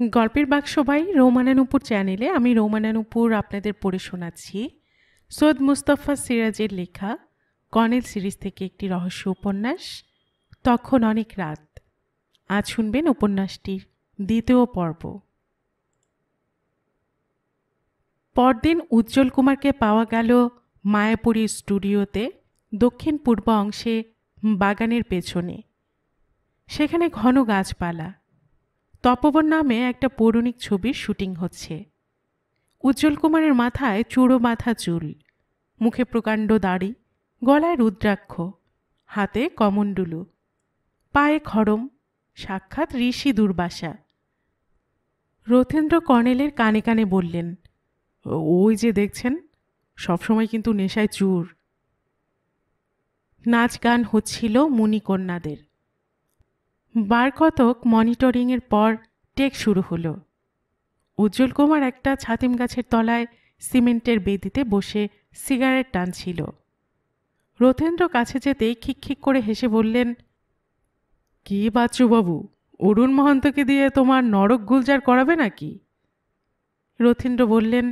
গল্পের বাক্সবাই রৌমানানুপুর চ্যানেলে আমি রৌমানানুপুর আপনাদের পড়ে শোনাচ্ছি সৈয়দ মুস্তফা সিরাজের লেখা কর্নেল সিরিজ থেকে একটি রহস্য উপন্যাস তখন অনেক রাত। আজ শুনবেন উপন্যাসটির দ্বিতীয় পর্ব। পরদিন উজ্জ্বল কুমারকে পাওয়া গেল মায়াপুরী স্টুডিওতে, দক্ষিণ পূর্ব অংশে বাগানের পেছনে। সেখানে ঘন গাছপালা। তপবন নামে একটা পৌরাণিক ছবির শুটিং হচ্ছে। উজ্জ্বল কুমারের মাথায় চূড়ো মাথা চুল, মুখে প্রকাণ্ড দাড়ি, গলায় রুদ্রাক্ষ, হাতে কমণ্ডলু, পায়ে খড়ম, সাক্ষাৎ ঋষি দুর্বাসা। রথীন্দ্র কর্নেলের কানে কানে বললেন, ওই যে দেখছেন, সবসময় কিন্তু নেশায় চুর। নাচ গান হচ্ছিল মুনিকন্যাদের। বার কতক মনিটরিংয়ের পর টেক শুরু হলো। উজ্জ্বল কুমার একটা ছাতিম গাছের তলায় সিমেন্টের বেদিতে বসে সিগারেট টানছিল। রথীন্দ্র কাছে যেতেই খিকখিক করে হেসে বললেন, কি বাচ্চুবাবু, অরুণ মহন্তকে দিয়ে তোমার নরক গুলজার করাবে নাকি? রথীন্দ্র বললেন,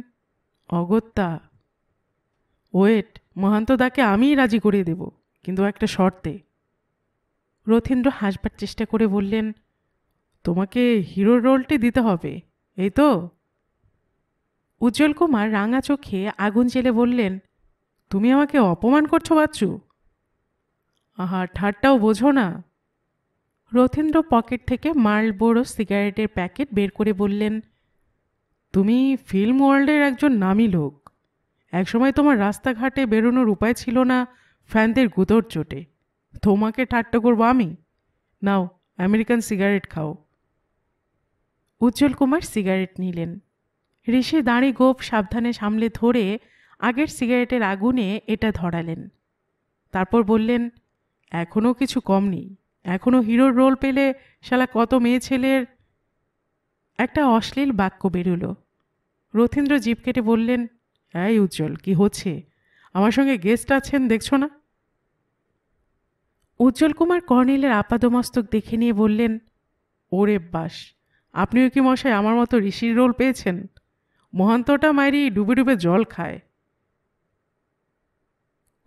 অগত্যা। ওয়েট, মহান্তদাকে আমিই রাজি করিয়ে দেব, কিন্তু একটা শর্তে। রথীন্দ্র হাসবার চেষ্টা করে বললেন, তোমাকে হিরোর রোলটি দিতে হবে, এই তো? উজ্জ্বল কুমার রাঙা চোখে আগুন জেলে বললেন, তুমি আমাকে অপমান করছো বাচ্চু? আহা, ঠাট্টাও বোঝো না। রথীন্দ্র পকেট থেকে মার্লবোরো সিগারেটের প্যাকেট বের করে বললেন, তুমি ফিল্ম ওয়ার্ল্ডের একজন নামী লোক। একসময় তোমার রাস্তাঘাটে বেরোনোর উপায় ছিল না ফ্যানদের গুঁতোর চোটে। তোমাকে ঠাট্টা করবো আমি? নাও, আমেরিকান সিগারেট খাও। উজ্জ্বল কুমার সিগারেট নিলেন। ঋষি দাঁড়ি গোপ সাবধানে সামলে ধরে আগের সিগারেটের আগুনে এটা ধরালেন। তারপর বললেন, এখনও কিছু কম নেই। এখনও হিরোর রোল পেলে শালা কত মেয়ে ছেলের। একটা অশ্লীল বাক্য বেরুল। রথীন্দ্র জিভ কেটে বললেন, এই উজ্জ্বল, কি হচ্ছে? আমার সঙ্গে গেস্ট আছেন দেখছো না? উজ্জ্বল কুমার কর্নেলের আপাদমস্তক দেখে নিয়ে বললেন, ওরে বাস, আপনিও কি মশাই আমার মতো ঋষির রোল পেয়েছেন? মহান্তটা মায়েরই ডুবে ডুবে জল খায়।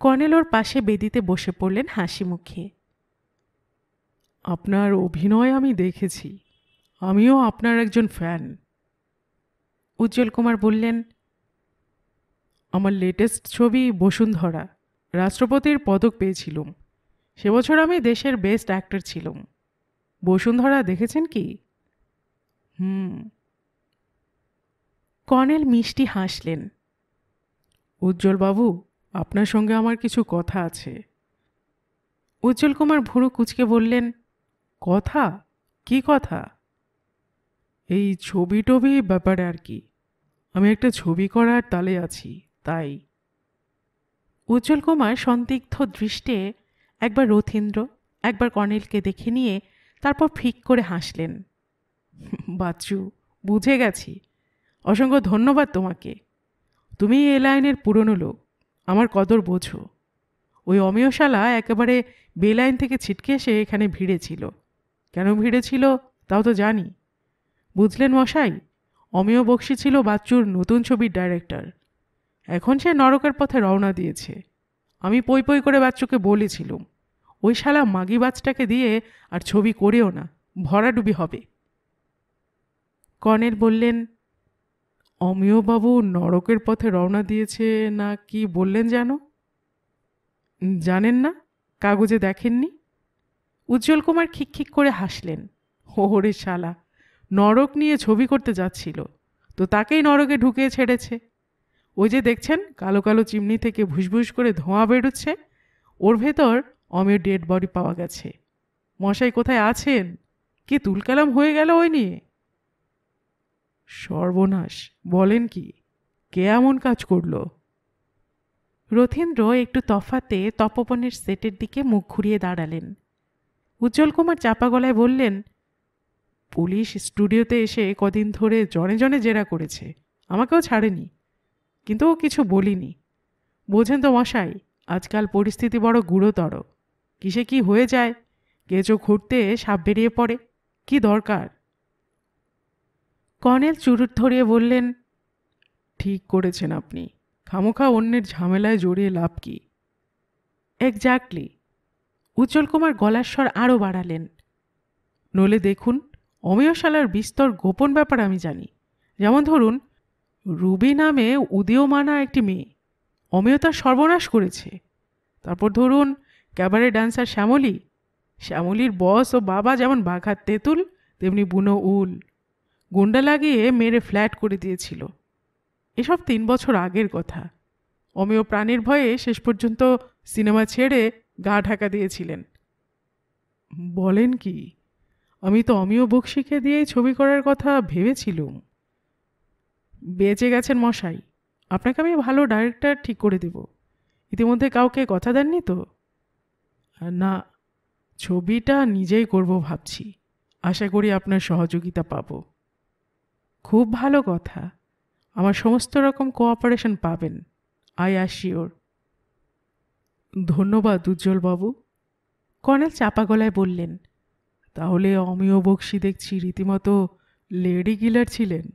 কর্নেল ওর পাশে বেদিতে বসে পড়লেন হাসি মুখে। আপনার অভিনয় আমি দেখেছি, আমিও আপনার একজন ফ্যান। উজ্জ্বল কুমার বললেন, আমার লেটেস্ট ছবি বসুন্ধরা রাষ্ট্রপতির পদক পেয়েছিলাম। সে বছর আমি দেশের বেস্ট অ্যাক্টর ছিলাম। বসুন্ধরা দেখেছেন কি? কর্নেল মিষ্টি হাসলেন। উজ্জ্বলবাবু, আপনার সঙ্গে আমার কিছু কথা আছে। উজ্জ্বল কুমার ভুরু কুঁচকে বললেন, কথা? কি কথা? এই ছবি টবি ব্যাপারে আর কি। আমি একটা ছবি করার তালে আছি, তাই। উজ্জ্বল কুমার সন্দিগ্ধ দৃষ্টে একবার রথীন্দ্র, একবার কর্নেলকে দেখে নিয়ে তারপর ফিক করে হাসলেন। বাচ্চু, বুঝে গেছি। অসংখ্য ধন্যবাদ তোমাকে। তুমি এ লাইনের পুরনো লোক, আমার কদর বোঝো। ওই অমেয়শালা একেবারে বেলাইন থেকে ছিটকে এসে এখানে ভিড়েছিল। কেন ভিড়েছিল তাও তো জানি। বুঝলেন মশাই, অমেয় বক্সি ছিল বাচ্চুর নতুন ছবির ডাইরেক্টর। এখন সে নরকের পথে রওনা দিয়েছে। আমি পই পই করে বাচ্চুকে বলেছিলুম, ওই শালা মাগি বাচ্চাটাকে দিয়ে আর ছবি করেও না, ভরাডুবি হবে। কর্নেল বললেন, অমিয়বাবু নরকের পথে রওনা দিয়েছে না কি বললেন যেন? জানেন না? কাগজে দেখেননি? উজ্জ্বল কুমার খিকখিক করে হাসলেন। ওরে শালা, নরক নিয়ে ছবি করতে যাচ্ছিল, তো তাকেই নরকে ঢুকিয়ে ছেড়েছে। ওই যে দেখছেন কালো কালো চিমনি থেকে ভুসভুস করে ধোঁয়া বেরোচ্ছে, ওর ভেতর অমেয় ডেড বডি পাওয়া গেছে। মশাই কোথায় আছেন? কি তুলকালাম হয়ে গেল ওই নিয়ে। সর্বনাশ, বলেন কি? কে এমন কাজ করলো? রথীন্দ্র একটু তফাতে তপবনের সেটের দিকে মুখ ঘুরিয়ে দাঁড়ালেন। উজ্জ্বল কুমার চাপা গলায় বললেন, পুলিশ স্টুডিওতে এসে কদিন ধরে জনে জনে জেরা করেছে, আমাকেও ছাড়েনি, কিন্তু কিছু বলিনি। বোঝেন তো মশাই, আজকাল পরিস্থিতি বড় গুরুতর। কিসে কি হয়ে যায়, কেঁচো খুঁড়তে সাপ বেরিয়ে পড়ে। কি দরকার? কর্নেল চুরুট ধরিয়ে বললেন, ঠিক করেছেন আপনি, খামোখা অন্যের ঝামেলায় জড়িয়ে লাভ কি? এক্স্যাক্টলি। উজ্জ্বল কুমার গলার স্বর আরও বাড়ালেন, নলে দেখুন, অমেয় শালার বিস্তর গোপন ব্যাপার আমি জানি। যেমন ধরুন, রুবি নামে উদীয়মানা একটি মেয়ে, অমেয় তার সর্বনাশ করেছে। তারপর ধরুন ক্যাবারে ডান্সার শ্যামলী, শ্যামলীর বস ও বাবা যেমন বাঘার তেঁতুল তেমনি বুনো উল, গুন্ডা লাগিয়ে মেরে ফ্ল্যাট করে দিয়েছিল। এসব 3 বছর আগের কথা। অমেয় প্রাণের ভয়ে শেষ পর্যন্ত সিনেমা ছেড়ে গা ঢাকা দিয়েছিলেন। বলেন কি? আমি তো অমিয় বক্সিকে দিয়েই ছবি করার কথা ভেবেছিলুম। বেঁচে গেছেন মশাই, আপনাকে আমি ভালো ডাইরেক্টর ঠিক করে দেব। ইতিমধ্যে কাউকে কথা দেননি তো? না, ছবিটা নিজেই করব ভাবছি। আশা করি আপনার সহযোগিতা পাব। খুব ভালো কথা, আমার সমস্ত রকম কোঅপারেশন পাবেন, আই অ্যাসিওর। ধন্যবাদ উজ্জ্বলবাবু। কর্নেল চাপা গলায় বললেন, তাহলে অমিয় বক্সি দেখছি রীতিমতো লেডি কিলার ছিলেন।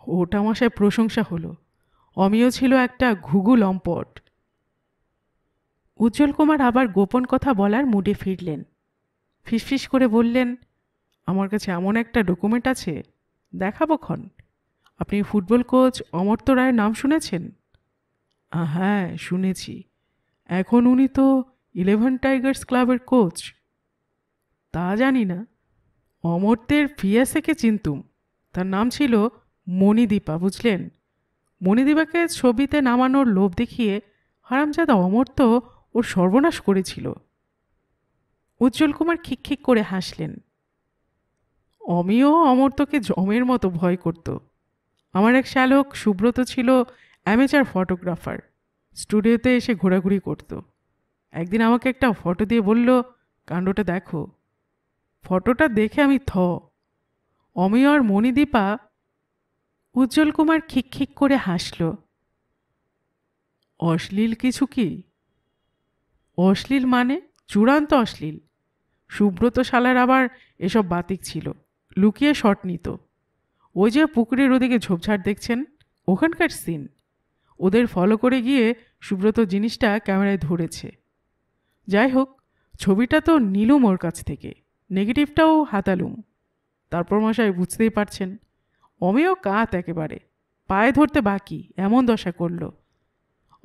ওটা মশায় প্রশংসা হলো, অমিয় ছিল একটা ঘুঘু লম্পট। উজ্জ্বল কুমার আবার গোপন কথা বলার মুডে ফিরলেন। ফিসফিস করে বললেন, আমার কাছে এমন একটা ডকুমেন্ট আছে, দেখাবো ক্ষণ। আপনি ফুটবল কোচ অমর্ত্য রায়ের নাম শুনেছেন? হ্যাঁ, শুনেছি। এখন উনি তো 11 টাইগার্স ক্লাবের কোচ। তা জানি না, অমর্ত্যের ফিয়াসেকে চিনতুম। তার নাম ছিল মণিদীপা, বুঝলেন? মণিদীপাকে ছবিতে নামানোর লোভ দেখিয়ে হারামজাদা অমর্ত্য ওর সর্বনাশ করেছিল। উজ্জ্বল কুমার খিকখিক করে হাসলেন। অমিও অমর্ত্যকে জমের মতো ভয় করত। আমার এক শ্যালক সুব্রত ছিল অ্যামেচার ফটোগ্রাফার, স্টুডিওতে এসে ঘোরাঘুরি করত। একদিন আমাকে একটা ফটো দিয়ে বলল, কাণ্ডটা দেখো। ফটোটা দেখে আমি অমিয় আর মণিদীপা। উজ্জ্বল কুমার খিকখিক করে হাসল। অশ্লীল কিছু কি? অশ্লীল মানে চূড়ান্ত অশ্লীল। সুব্রত শালার আবার এসব বাতিক ছিল, লুকিয়ে শট নিত। ওই যে পুকুরের ওদিকে ঝোপঝাড় দেখছেন, ওখানকার সিন। ওদের ফলো করে গিয়ে সুব্রত জিনিসটা ক্যামেরায় ধরেছে। যাই হোক, ছবিটা তো নিলুম ওর কাছ থেকে, নেগেটিভটাও হাতালুম। তারপর মশাই বুঝতেই পারছেন, অমেয় কাত একেবারে, পায়ে ধরতে বাকি এমন দশা করল।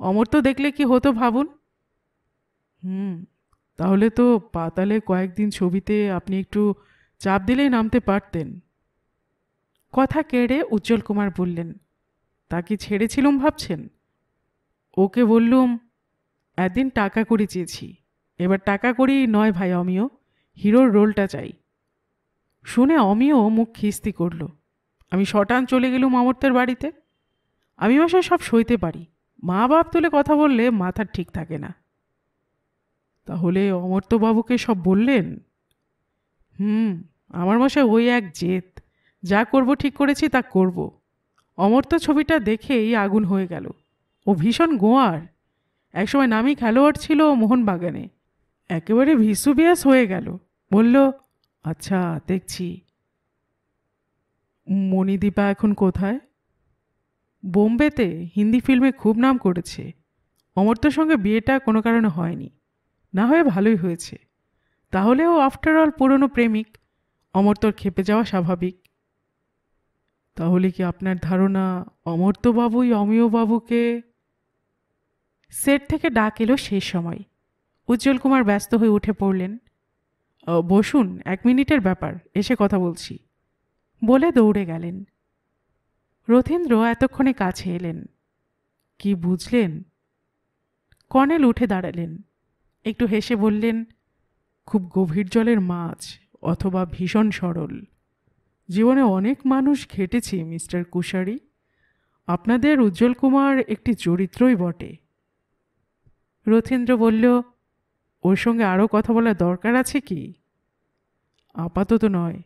অমর তো দেখলে কি হতো ভাবুন। তাহলে তো পাতালে কয়েকদিন ছবিতে আপনি একটু চাপ দিলেই নামতে পারতেন। কথা কেড়ে উজ্জ্বল কুমার বললেন, তা কি ছেড়েছিলুম ভাবছেন? ওকে বললুম, একদিন টাকা করে চেয়েছি, এবার টাকা করি নয় ভাই অমিয়, হিরোর রোলটা চাই। শুনে অমিয় মুখ খিস্তি করল। আমি শটান চলে গেলুম অমর্ত্যের বাড়িতে। আমি মশাই সব সইতে পারি, মা বাপ তুলে কথা বললে মাথার ঠিক থাকে না। তাহলে অমর্ত্যবাবুকে সব বললেন? আমার মশাই ওই এক জেদ, যা করব ঠিক করেছি তা করব। অমর্ত্য ছবিটা দেখেই আগুন হয়ে গেল। ও ভীষণ গোয়ার, একসময় নামি খেলোয়াড় ছিল মোহনবাগানে, একেবারে ভিসুবিয়াস হয়ে গেল। বলল, আচ্ছা দেখছি। মণিদীপা এখন কোথায়? বোম্বেতে হিন্দি ফিল্মে খুব নাম করেছে। অমর্ত্যর সঙ্গে বিয়েটা কোনো কারণে হয়নি, না হয়ে ভালোই হয়েছে। তাহলেও আফটারঅল পুরনো প্রেমিক, অমর্ত্যর খেপে যাওয়া স্বাভাবিক। তাহলে কি আপনার ধারণা অমর্ত্যবাবুই অমিয়বাবুকে? সেট থেকে ডাক এলো শেষ সময়। উজ্জ্বল কুমার ব্যস্ত হয়ে উঠে পড়লেন। বসুন, 1 মিনিটের ব্যাপার, এসে কথা বলছি বলে দৌড়ে গেলেন। রথীন্দ্র এতক্ষণে কাছে এলেন। কি বুঝলেন? কর্নেল উঠে দাঁড়ালেন, একটু হেসে বললেন, খুব গভীর জলের মাছ, অথবা ভীষণ সরল। জীবনে অনেক মানুষ ঘেটেছি মিস্টার কুশারি, আপনাদের উজ্জ্বল কুমার একটি চরিত্রই বটে। রথীন্দ্র বলল, ওর সঙ্গে আরও কথা বলার দরকার আছে কি? আপাতত নয়,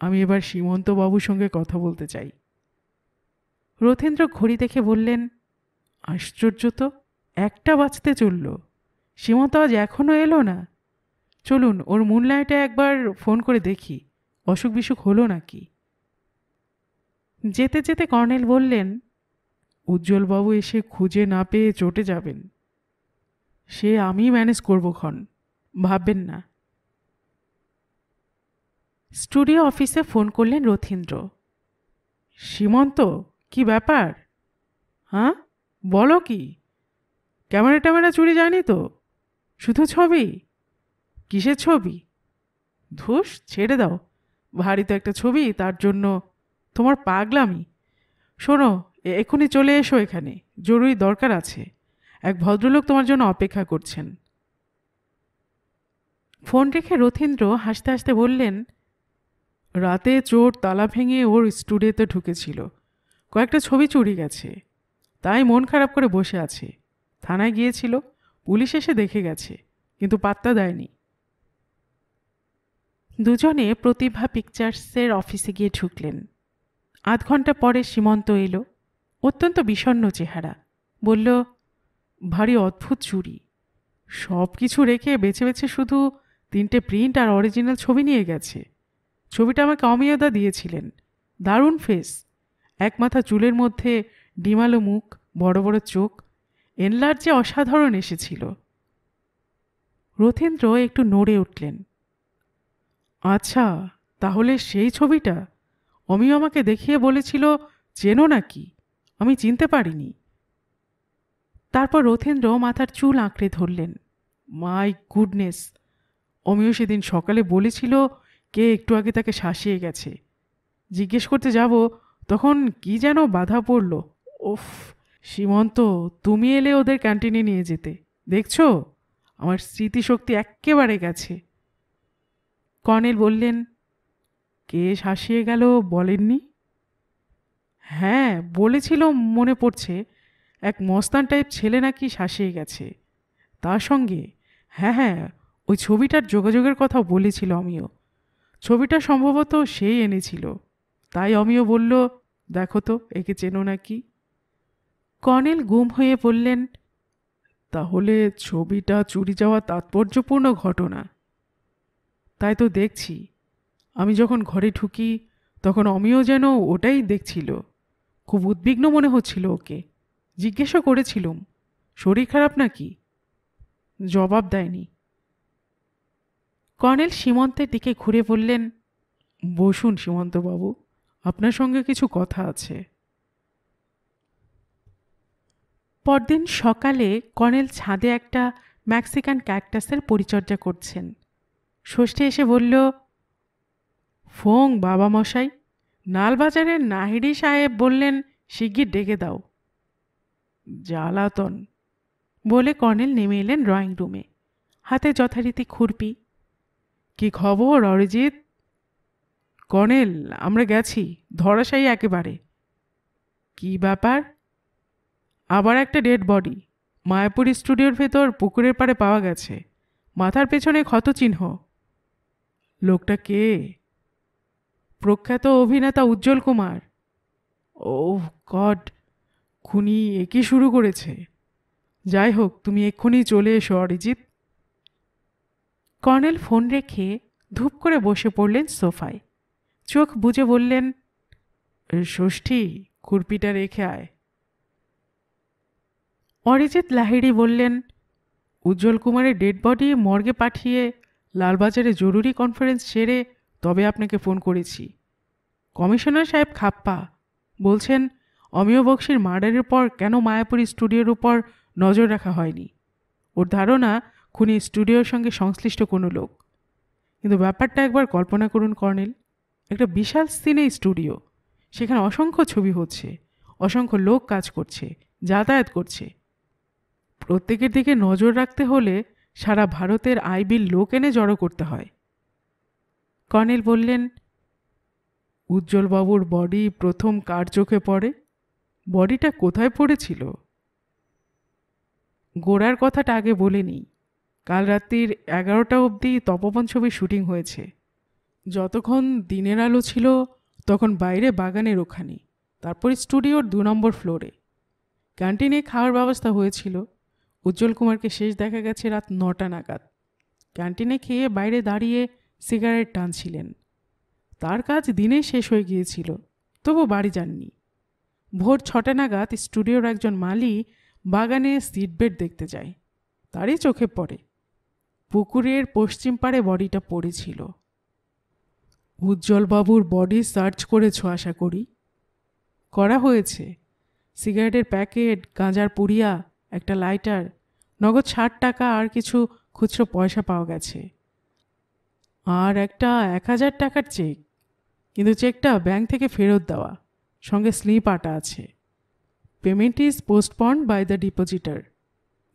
আমি এবার সীমন্তবাবুর সঙ্গে কথা বলতে চাই। রথীন্দ্র ঘড়ি দেখে বললেন, আশ্চর্য তো, 1টা বাজতে চলল, সীমন্ত আজ এখনও এলো না। চলুন ওর মুনলাইটে একবার ফোন করে দেখি, অসুখ বিসুখ হলো নাকি। যেতে যেতে কর্নেল বললেন, উজ্জ্বলবাবু এসে খুঁজে না পেয়ে চটে যাবেন। সে আমি ম্যানেজ করব ক্ষণ, ভাববেন না। স্টুডিও অফিসে ফোন করলেন রথীন্দ্র। সীমন্ত, কি ব্যাপার? হ্যাঁ, বলো কি? ক্যামেরা ট্যামেরা চুরি যায়নি তো? শুধু ছবি? কিসের ছবি? ধুস, ছেড়ে দাও। ভারী তো একটা ছবি, তার জন্য তোমার পাগলামি। শোনো, এক্ষুনি চলে এসো এখানে, জরুরি দরকার আছে। এক ভদ্রলোক তোমার জন্য অপেক্ষা করছেন। ফোন রেখে রথীন্দ্র হাসতে হাসতে বললেন, রাতে চোর তালা ভেঙে ওর স্টুডিওতে ঢুকেছিল, কয়েকটা ছবি চুরি গেছে, তাই মন খারাপ করে বসে আছে। থানায় গিয়েছিল, পুলিশ এসে দেখে গেছে, কিন্তু পাত্তা দেয়নি। দুজনে প্রতিভা পিকচার্সের অফিসে গিয়ে ঢুকলেন। আধ ঘন্টা পরে সীমন্ত এলো, অত্যন্ত বিষণ্ণ চেহারা। বলল, ভারী অদ্ভুত চুরি। সব কিছু রেখে বেছে বেছে শুধু 3টে প্রিন্ট আর অরিজিনাল ছবি নিয়ে গেছে। ছবিটা আমাকে অমিয়দা দিয়েছিলেন। দারুণ ফেস, এক মাথা চুলের মধ্যে ডিমালো মুখ, বড় বড় চোখ, এনলার্জে অসাধারণ এসেছিল। রথীন্দ্র একটু নড়ে উঠলেন। আচ্ছা, তাহলে সেই ছবিটা অমিয় আমাকে দেখিয়ে বলেছিল চেনো নাকি? আমি চিনতে পারিনি। তারপর রথীন্দ্র মাথার চুল আঁকড়ে ধরলেন। মাই গুডনেস, অমিয় সেদিন সকালে বলেছিল কে একটু আগে তাকে শাসিয়ে গেছে। জিজ্ঞেস করতে যাব, তখন কি যেন বাধা পড়ল। ওফ, সীমন্ত, তুমি এলে ওদের ক্যান্টিনে নিয়ে যেতে। দেখছো, আমার স্মৃতিশক্তি এক্কেবারে গেছে। কর্নেল বললেন, কে শাসিয়ে গেল বলেননি? হ্যাঁ, বলেছিল, মনে পড়ছে, এক মস্তান টাইপ ছেলে নাকি শাসিয়ে গেছে। তার সঙ্গে, হ্যাঁ হ্যাঁ, ওই ছবিটার যোগাযোগের কথাও বলেছিল অমিয়। ছবিটা সম্ভবত সেই এনেছিল, তাই অমিয় বলল, দেখো তো একে চেনো নাকি। কর্নেল গুম হয়ে বললেন, তাহলে ছবিটা চুরি যাওয়া তাৎপর্যপূর্ণ ঘটনা। তাই তো দেখছি। আমি যখন ঘরে ঢুকি তখন অমিয় যেন ওটাই দেখছিল। খুব উদ্বিগ্ন মনে হচ্ছিল ওকে। জিজ্ঞেসও করেছিলুম, শরীর খারাপ নাকি? জবাব দেয়নি। কর্নেল সীমন্তের দিকে ঘুরে বললেন, বসুন সীমন্তবাবু, আপনার সঙ্গে কিছু কথা আছে। পরদিন সকালে কর্নেল ছাদে একটা মেক্সিকান ক্যাকটাসের পরিচর্যা করছেন। ষষ্ঠী এসে বলল, ফোং বাবা মশাই, নালবাজারের নাহিড়ি সাহেব বললেন শিগগির ডেকে দাও। জ্বালাতন, বলে কর্নেল নেমে এলেন ড্রয়িং রুমে, হাতে যথারীতি খুরপি। কি খবর অরিজিৎ? কর্নেল, আমরা গেছি, ধরাশায়ী একেবারে। কি ব্যাপার? আবার একটা ডেড বডি মায়াপুর স্টুডিওর ভেতর পুকুরের পাড়ে পাওয়া গেছে, মাথার পেছনে ক্ষতচিহ্ন। লোকটা কে? প্রখ্যাত অভিনেতা উজ্জ্বল কুমার। ওহ গড, খুনি একই শুরু করেছে। যাই হোক, তুমি এক্ষুনি চলে এসো অরিজিৎ। কর্নেল ফোন রেখে ধূপ করে বসে পড়লেন সোফায়। চোখ বুজে বললেন, ষষ্ঠী, খুরপিটা রেখে আয়। অরিজিৎ লাহিড়ী বললেন, উজ্জ্বল কুমারের ডেড বডি মর্গে পাঠিয়ে লালবাজারে জরুরি কনফারেন্স সেরে তবে আপনাকে ফোন করেছি। কমিশনার সাহেব খাপ্পা, বলছেন অমিয় বক্সির মার্ডারের পর কেন মায়াপুর স্টুডিওর উপর নজর রাখা হয়নি। ওর ধারণা খুনি স্টুডিওর সঙ্গে সংশ্লিষ্ট কোনো লোক। কিন্তু ব্যাপারটা একবার কল্পনা করুন কর্নেল, একটা বিশাল সিনে স্টুডিও, সেখানে অসংখ্য ছবি হচ্ছে, অসংখ্য লোক কাজ করছে, যাতায়াত করছে। প্রত্যেকের দিকে নজর রাখতে হলে সারা ভারতের আইবিল লোক এনে জড়ো করতে হয়। কর্নেল বললেন, উজ্জ্বলবাবুর বডি প্রথম কার চোখে পড়ে? বডিটা কোথায় পড়েছিল? গোড়ার কথাটা আগে বলে নিই। কাল রাত্রির 11টা অবধি তপবন ছবির শুটিং হয়েছে। যতক্ষণ দিনের আলো ছিল তখন বাইরে বাগানের ওখানে, তারপর স্টুডিওর 2 নম্বর ফ্লোরে। ক্যান্টিনে খাওয়ার ব্যবস্থা হয়েছিল। উজ্জ্বল কুমারকে শেষ দেখা গেছে রাত 9টা নাগাদ। ক্যান্টিনে খেয়ে বাইরে দাঁড়িয়ে সিগারেট টানছিলেন। তার কাজ দিনেই শেষ হয়ে গিয়েছিল, তো তবু বাড়ি যাননি। ভোর 6টা নাগাদ স্টুডিওর একজন মালি বাগানে সিটবেড দেখতে যায়। তারই চোখে পড়ে পুকুরের পশ্চিম পাড়ে বডিটা পড়েছিল। উজ্জ্বলবাবুর বডি সার্চ করেছ আশা করি? করা হয়েছে। সিগারেটের প্যাকেট, গাঁজার পুড়িয়া, একটা লাইটার, নগদ 60 টাকা আর কিছু খুচরো পয়সা পাওয়া গেছে। আর একটা 1000 টাকার চেক, কিন্তু চেকটা ব্যাংক থেকে ফেরত দেওয়া, সঙ্গে স্লিপ আটা আছে। Payment is postponed by the depositor.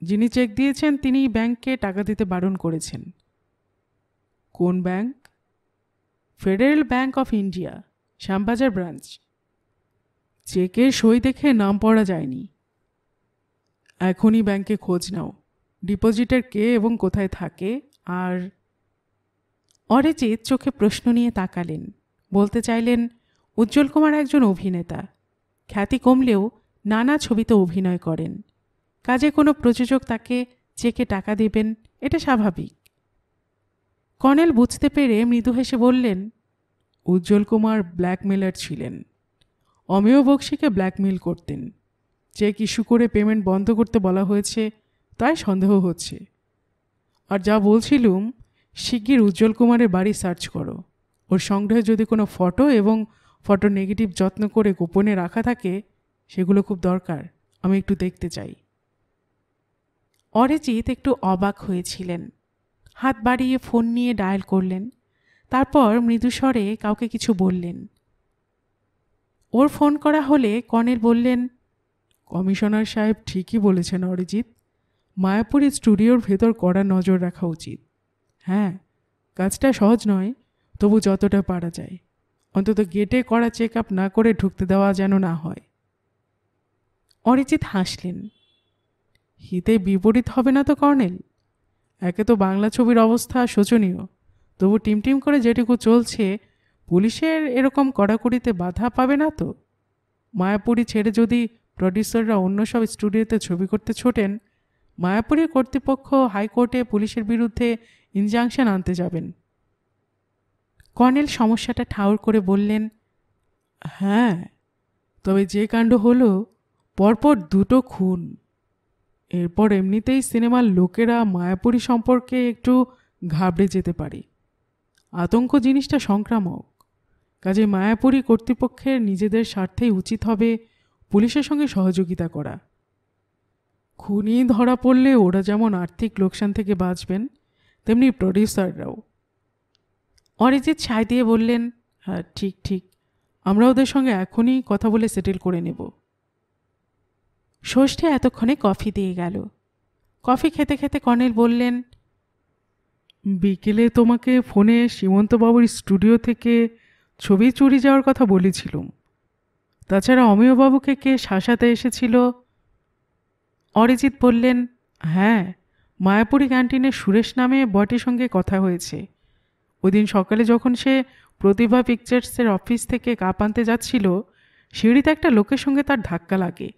যিনি চেক দিয়েছেন তিনি ব্যাংককে টাকা দিতে বারণ করেছেন। কোন ব্যাংক? Federal Bank of India, Shyambazar branch. চেকের সই দেখে নাম পড়া যায়নি। এখনই ব্যাংকে খোঁজ নাও, ডিপোজিটার কে এবং কোথায় থাকে। আর অরিজিৎ চোখে প্রশ্ন নিয়ে তাকালেন। বলতে চাইলেন, উজ্জ্বল কুমার একজন অভিনেতা, খ্যাতি কমলেও নানা ছবিতে অভিনয় করেন। কাজে কোনো প্রযোজক তাকে চেকে টাকা দেবেন, এটা স্বাভাবিক। কর্নেল বুঝতে পেরে মৃদু হেসে বললেন, উজ্জ্বল কুমার ব্ল্যাকমেলার ছিলেন। অমেয় বক্সিকে ব্ল্যাকমেল করতেন। চেক ইস্যু করে পেমেন্ট বন্ধ করতে বলা হয়েছে, তাই সন্দেহ হচ্ছে। আর যা বলছিলুম, শিগগির উজ্জ্বল কুমারের বাড়ি সার্চ করো। ওর সংগ্রহে যদি কোনো ফটো এবং ফটো নেগেটিভ যত্ন করে গোপনে রাখা থাকে, সেগুলো খুব দরকার, আমি একটু দেখতে চাই। অরিজিৎ একটু অবাক হয়েছিলেন। হাত বাড়িয়ে ফোন নিয়ে ডায়াল করলেন। তারপর মৃদুস্বরে কাউকে কিছু বললেন। ওর ফোন করা হলে কর্নেল বললেন, কমিশনার সাহেব ঠিকই বলেছেন অরিজিৎ, মায়াপুরী স্টুডিওর ভেতর কড়া নজর রাখা উচিত। হ্যাঁ, কাজটা সহজ নয়, তবু যতটা পারা যায়। অন্তত গেটে করা চেক আপ না করে ঢুকতে দেওয়া যেন না হয়। অরিজিৎ হাসলেন। হিতে বিপরীত হবে না তো কর্নেল? একে তো বাংলা ছবির অবস্থা শোচনীয়, তবু টিমটিম করে যেটুকু চলছে, পুলিশের এরকম কড়াকড়িতে বাধা পাবে না তো? মায়াপুরী ছেড়ে যদি প্রডিউসাররা অন্য সব স্টুডিওতে ছবি করতে ছোটেন, মায়াপুরীর কর্তৃপক্ষ হাইকোর্টে পুলিশের বিরুদ্ধে ইনজাংশন আনতে যাবেন। কর্নেল সমস্যাটা ঠাউর করে বললেন, হ্যাঁ, তবে যে কাণ্ড হলো, পরপর 2টো খুন, এরপর এমনিতেই সিনেমার লোকেরা মায়াপুরী সম্পর্কে একটু ঘাবড়ে যেতে পারে। আতঙ্ক জিনিসটা সংক্রামক। কাজে মায়াপুরী কর্তৃপক্ষের নিজেদের স্বার্থেই উচিত হবে পুলিশের সঙ্গে সহযোগিতা করা। খুনি ধরা পড়লে ওরা যেমন আর্থিক লোকসান থেকে বাঁচবেন, তেমনি প্রডিউসাররাও। অরিজিৎ সায় দিয়ে বললেন, হ্যাঁ ঠিক ঠিক, আমরা ওদের সঙ্গে এখনই কথা বলে সেটেল করে নেব। ষষ্ঠী এতক্ষণে কফি দিয়ে গেল। কফি খেতে খেতে কর্নেল বললেন, বিকেলে তোমাকে ফোনে সীমন্তবাবুর স্টুডিও থেকে ছবি চুরি যাওয়ার কথা বলেছিলুম। তাছাড়া অমেয়বাবুকে কে শাসাতে এসেছিল? অরিজিৎ বললেন, হ্যাঁ, মায়াপুরী ক্যান্টিনে সুরেশ নামে বটের সঙ্গে কথা হয়েছে। ওইদিন সকালে যখন সে প্রতিভা পিকচার্সের অফিস থেকে কাপ আনতে যাচ্ছিল, সিঁড়িতে একটা লোকের সঙ্গে তার ধাক্কা লাগে।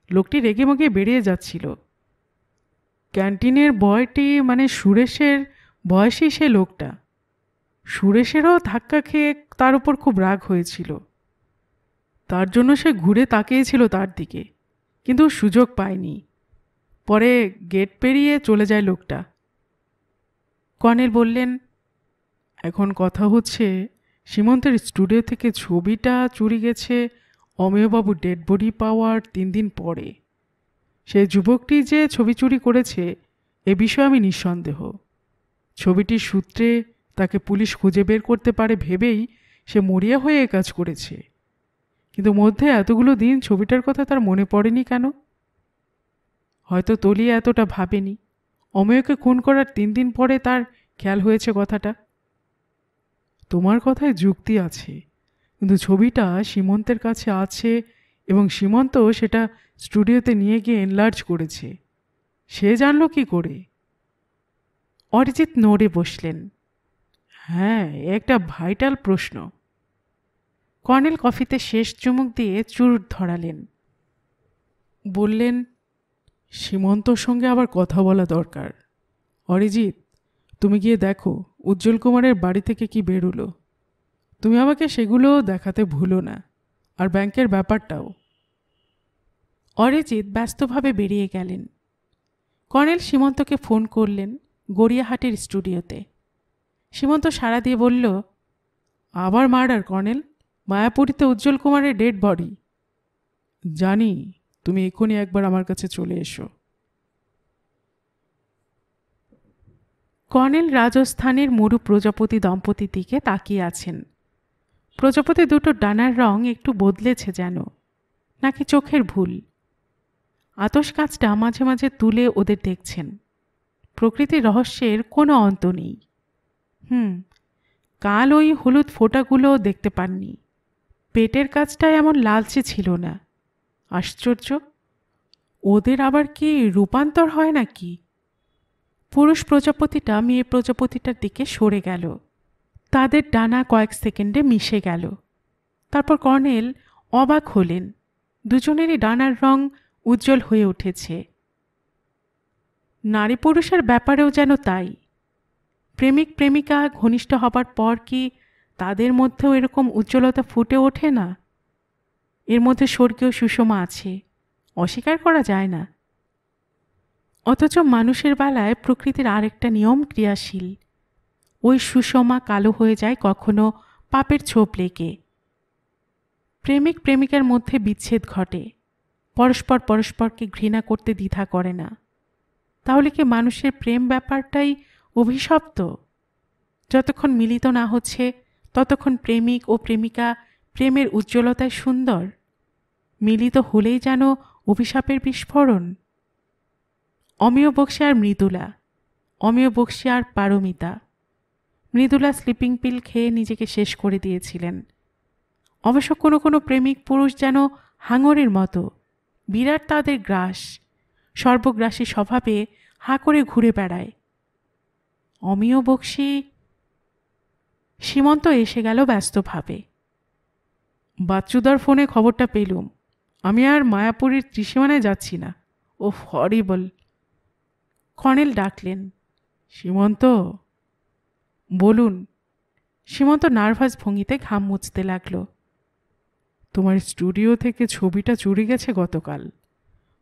লোকটি রেগেমগে বেরিয়ে যাচ্ছিল। ক্যান্টিনের বয়টি মানে সুরেশের বয়সী সে লোকটা। সুরেশেরও ধাক্কা খেয়ে তার উপর খুব রাগ হয়েছিল। তার জন্য সে ঘুরে তাকিয়েছিল তার দিকে, কিন্তু সুযোগ পায়নি। পরে গেট পেরিয়ে চলে যায় লোকটা। কর্নেল বললেন, এখন কথা হচ্ছে সীমন্তের স্টুডিও থেকে ছবিটা চুরি গেছে অমেয়বাবু ডেড বডি পাওয়ার 3 দিন পরে। সে যুবকটি যে ছবি চুরি করেছে এ বিষয়ে আমি নিঃসন্দেহ। ছবিটির সূত্রে তাকে পুলিশ খুঁজে বের করতে পারে ভেবেই সে মরিয়া হয়ে এ কাজ করেছে। কিন্তু মধ্যে এতগুলো দিন ছবিটার কথা তার মনে পড়েনি কেন? হয়তো তলিয়ে এতটা ভাবেনি। অমেয়কে খুন করার 3 দিন পরে তার খেয়াল হয়েছে কথাটা। তোমার কথায় যুক্তি আছে, কিন্তু ছবিটা সীমন্তের কাছে আছে এবং সীমন্ত সেটা স্টুডিওতে নিয়ে গিয়ে এনলার্জ করেছে। সে জানলো কি করে? অরিজিৎ নড়ে বসলেন। হ্যাঁ, একটা ভাইটাল প্রশ্ন। কর্নেল কফিতে শেষ চুমুক দিয়ে চুরুট ধরালেন। বললেন, সীমন্তর সঙ্গে আবার কথা বলা দরকার। অরিজিৎ, তুমি গিয়ে দেখো উজ্জ্বল কুমারের বাড়ি থেকে কি বেরোলো। তুমি আমাকে সেগুলো দেখাতে ভুলো না। আর ব্যাংকের ব্যাপারটাও। অরিজিৎ ব্যস্তভাবে বেরিয়ে গেলেন। কর্নেল সীমন্তকে ফোন করলেন গড়িয়াহাটের স্টুডিওতে। সীমন্ত সাড়া দিয়ে বলল, আবার মার্ডার কর্নেল? মায়াপুরীতে উজ্জ্বল কুমারের ডেড বডি। জানি, তুমি এক্ষুনি একবার আমার কাছে চলে এসো। কর্নেল রাজস্থানের মরু প্রজাপতি দম্পতির দিকে তাকিয়ে আছেন। প্রজাপতি দুটো ডানার রং একটু বদলেছে যেন, নাকি চোখের ভুল। আতশ কাঁচটা মাঝে মাঝে তুলে ওদের দেখছেন। প্রকৃতির রহস্যের কোনো অন্ত নেই। কাল ওই হলুদ ফোঁটাগুলো দেখতে পাননি। পেটের কাজটা এমন লালচে ছিল না। আশ্চর্য, ওদের আবার কি রূপান্তর হয় নাকি? পুরুষ প্রজাপতিটা মেয়ে প্রজাপতিটার দিকে সরে গেল। তাদের ডানা কয়েক সেকেন্ডে মিশে গেল। তারপর কর্নেল অবাক হলেন, দুজনেরই ডানার রং উজ্জ্বল হয়ে উঠেছে। নারী পুরুষের ব্যাপারেও যেন তাই। প্রেমিক প্রেমিকা ঘনিষ্ঠ হবার পর কি তাদের মধ্যেও এরকম উজ্জ্বলতা ফুটে ওঠে না? এর মধ্যে স্বর্গীয় সুষমা আছে, অস্বীকার করা যায় না। অথচ মানুষের বেলায় প্রকৃতির আরেকটা নিয়ম ক্রিয়াশীল। ওই সুষমা কালো হয়ে যায় কখনো পাপের ছোপ লেগে। প্রেমিক প্রেমিকার মধ্যে বিচ্ছেদ ঘটে, পরস্পর পরস্পরকে ঘৃণা করতে দ্বিধা করে না। তাহলে কি মানুষের প্রেম ব্যাপারটাই অভিশপ্ত? যতক্ষণ মিলিত না হচ্ছে ততক্ষণ প্রেমিক ও প্রেমিকা প্রেমের উজ্জ্বলতায় সুন্দর, মিলিত হলেই যেন অভিশাপের বিস্ফোরণ। অমিয় বক্সী আর মৃদুলা, অমিয় বক্সী আর পারমিতা। মৃদুলা স্লিপিং পিল খেয়ে নিজেকে শেষ করে দিয়েছিলেন। অবশ্য কোনো কোনো প্রেমিক পুরুষ যেন হাঙরের মতো, বিরাট তাদের গ্রাস, সর্বগ্রাসী স্বভাবে হাঁ করে ঘুরে বেড়ায়। অমিয় বক্সী। সীমন্ত এসে গেল ব্যস্তভাবে। বাচ্চুদার ফোনে খবরটা পেলুম। আমি আর মায়াপুরীর ত্রিসীমানায় যাচ্ছি না। ও হরিবল। কর্নেল ডাকলেন, সীমন্ত। বলুন। সীমন্ত নার্ভাস ভঙ্গিতে ঘাম মুছতে লাগলো। তোমার স্টুডিও থেকে ছবিটা চুরি গেছে গতকাল।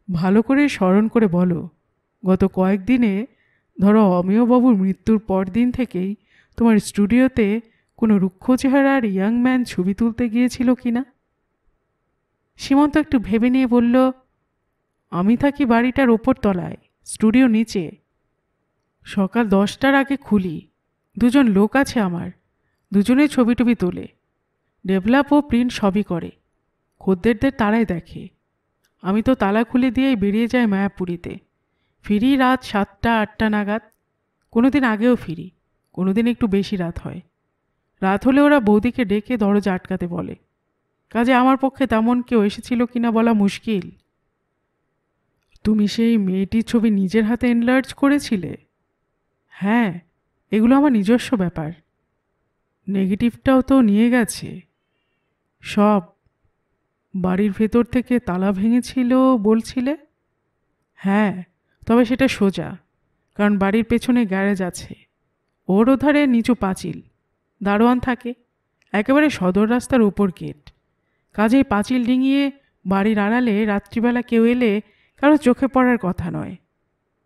ভালো করে স্মরণ করে বলো, গত কয়েকদিনে, ধরো অমিয়বাবুর মৃত্যুর পর দিন থেকেই তোমার স্টুডিওতে কোনো রুক্ষ চেহারার ইয়াং ম্যান ছবি তুলতে গিয়েছিল কিনা? সীমন্ত একটু ভেবে নিয়ে বলল, আমি থাকি বাড়িটার ওপর তলায়, স্টুডিও নিচে। সকাল 10টার আগে খুলি। দুজন লোক আছে আমার, দুজনে ছবি টবি তোলে, ডেভেলপ ও প্রিন্ট সবই করে। খদ্দেরদের তারাই দেখে। আমি তো তালা খুলে দিয়েই বেরিয়ে যাই মায়াপুরীতে। ফিরি রাত 7টা-8টা নাগাদ। কোনোদিন আগেও ফিরি, কোনোদিন একটু বেশি রাত হয়। রাত হলে ওরা বৌদিকে ডেকে দরজা আটকাতে বলে। কাজে আমার পক্ষে তেমন কেউ এসেছিল কিনা বলা মুশকিল। তুমি সেই মেয়েটির ছবি নিজের হাতে এনলার্জ করেছিলে? হ্যাঁ, এগুলো আমার নিজস্ব ব্যাপার। নেগেটিভটাও তো নিয়ে গেছে সব। বাড়ির ভেতর থেকে তালা ভেঙেছিল বলছিলে? হ্যাঁ, তবে সেটা সোজা, কারণ বাড়ির পেছনে গ্যারেজ আছে। ওর ওধারে নিচু পাঁচিল, দারোয়ান থাকে। একেবারে সদর রাস্তার উপর গেট। কাজেই পাঁচিল ডিঙিয়ে বাড়ির আড়ালে রাত্রিবেলা কেউ এলে কারো চোখে পড়ার কথা নয়।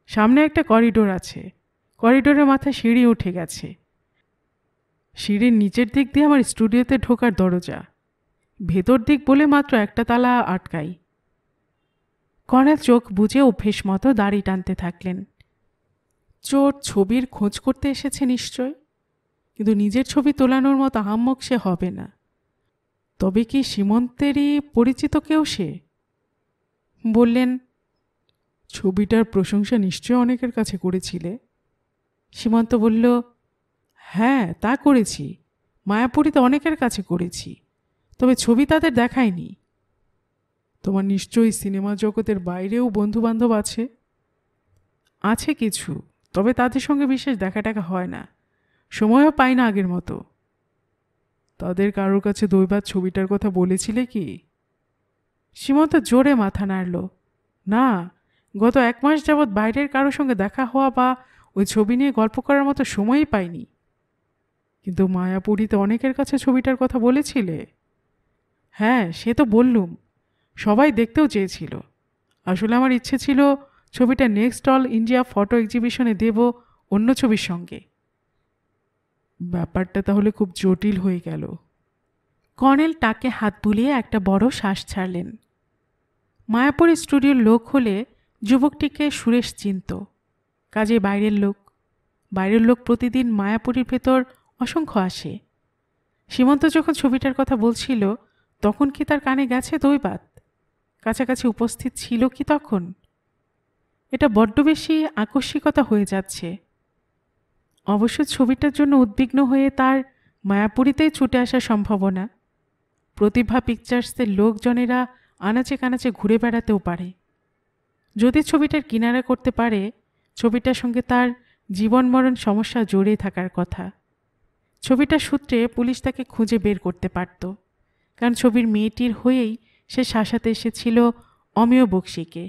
সামনে একটা করিডোর আছে, করিডোরের মাথায় সিঁড়ি উঠে গেছে। সিঁড়ির নিচের দিক দিয়ে আমার স্টুডিওতে ঢোকার দরজা। ভেতর দিক বলে মাত্র একটা তালা আটকাই। কর্নেল চোখ বুজে অভ্যেস মতো দাড়ি টানতে থাকলেন। চোর ছবির খোঁজ করতে এসেছে নিশ্চয়, কিন্তু নিজের ছবি তোলানোর মতো আহাম্মক সে হবে না। তবে কি সীমন্তেরই পরিচিত কেউ সে? বললেন, ছবিটার প্রশংসা নিশ্চয় অনেকের কাছে করেছিলে? সীমন্ত বলল, হ্যাঁ, তা করেছি। মায়াপুরীতে অনেকের কাছে করেছি, তবে ছবি তাদের দেখায়নি। তোমার নিশ্চয়ই সিনেমা জগতের বাইরেও বন্ধুবান্ধব আছে? আছে কিছু, তবে তাদের সঙ্গে বিশেষ দেখা টাকা হয় না, সময়ও পাই না আগের মতো। তাদের কারোর কাছে দৈবাত ছবিটার কথা বলেছিলে কি? সীমন্ত জোরে মাথা নাড়ল। না, গত 1 মাস যাবৎ বাইরের কারোর সঙ্গে দেখা হওয়া বা ওই ছবি নিয়ে গল্প করার মতো সময়ই পাইনি। কিন্তু মায়াপুরীতে অনেকের কাছে ছবিটার কথা বলেছিলে? হ্যাঁ, সে তো বললুম। সবাই দেখতেও চেয়েছিল। আসলে আমার ইচ্ছে ছিল ছবিটা নেক্সট অল ইন্ডিয়া ফটো এক্সিবিশনে দেব অন্য ছবির সঙ্গে। ব্যাপারটা তাহলে খুব জটিল হয়ে গেল। কর্নেল টাকে হাত বুলিয়ে একটা বড় শ্বাস ছাড়লেন। মায়াপুর স্টুডিওর লোক হলে যুবকটিকে সুরেশ চিনত। কাজে বাইরের লোক প্রতিদিন মায়াপুরীর ভেতর অসংখ্য আসে। সীমন্ত যখন ছবিটার কথা বলছিল তখন কি তার কানে গেছে দৈবাত? কাছাকাছি উপস্থিত ছিল কি তখন? এটা বড্ড বেশি আকস্মিকতা হয়ে যাচ্ছে। অবশ্য ছবিটার জন্য উদ্বিগ্ন হয়ে তার মায়াপুরীতেই ছুটে আসার সম্ভাবনা। প্রতিভা পিকচার্সের লোকজনেরা আনাচে কানাচে ঘুরে বেড়াতেও পারে। যদি ছবিটার কিনারা করতে পারে, ছবিটার সঙ্গে তার জীবন মরণ সমস্যা জড়িয়ে থাকার কথা। ছবিটার সূত্রে পুলিশ তাকে খুঁজে বের করতে পারত, কারণ ছবির মেয়েটির হয়েই সে শাসাতে এসেছিল অমেয় বক্সিকে।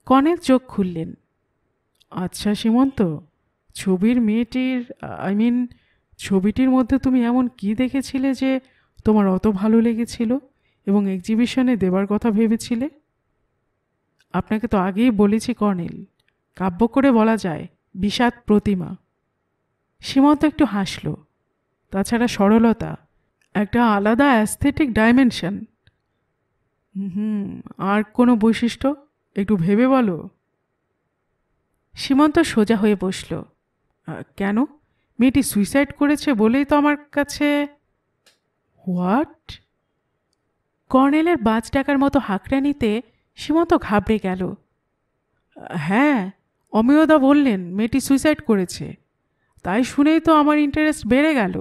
কর্নেল চোখ খুললেন। আচ্ছা সীমন্ত, ছবির মেয়েটির ছবিটির মধ্যে তুমি এমন কি দেখেছিলে যে তোমার অত ভালো লেগেছিল এবং এক্সিবিশনে দেবার কথা ভেবেছিলে? আপনাকে তো আগেই বলেছি কর্নেল, কাব্য করে বলা যায় বিষাদ প্রতিমা। সীমন্ত একটু হাসল। তাছাড়া সরলতা, একটা আলাদা অ্যাস্থেটিক ডাইমেনশন। আর কোনো বৈশিষ্ট্য একটু ভেবে বলো। সীমন্ত সোজা হয়ে বসল। কেন? মেয়েটি সুইসাইড করেছে বলেই তো আমার কাছে। হোয়াট? কর্নেলের বাজ ডাকার মতো হাঁকড়ানিতে সীমন্ত ঘাবড়ে গেল। হ্যাঁ, অমিয়দা বললেন মেয়েটি সুইসাইড করেছে। তাই শুনেই তো আমার ইন্টারেস্ট বেড়ে গেল।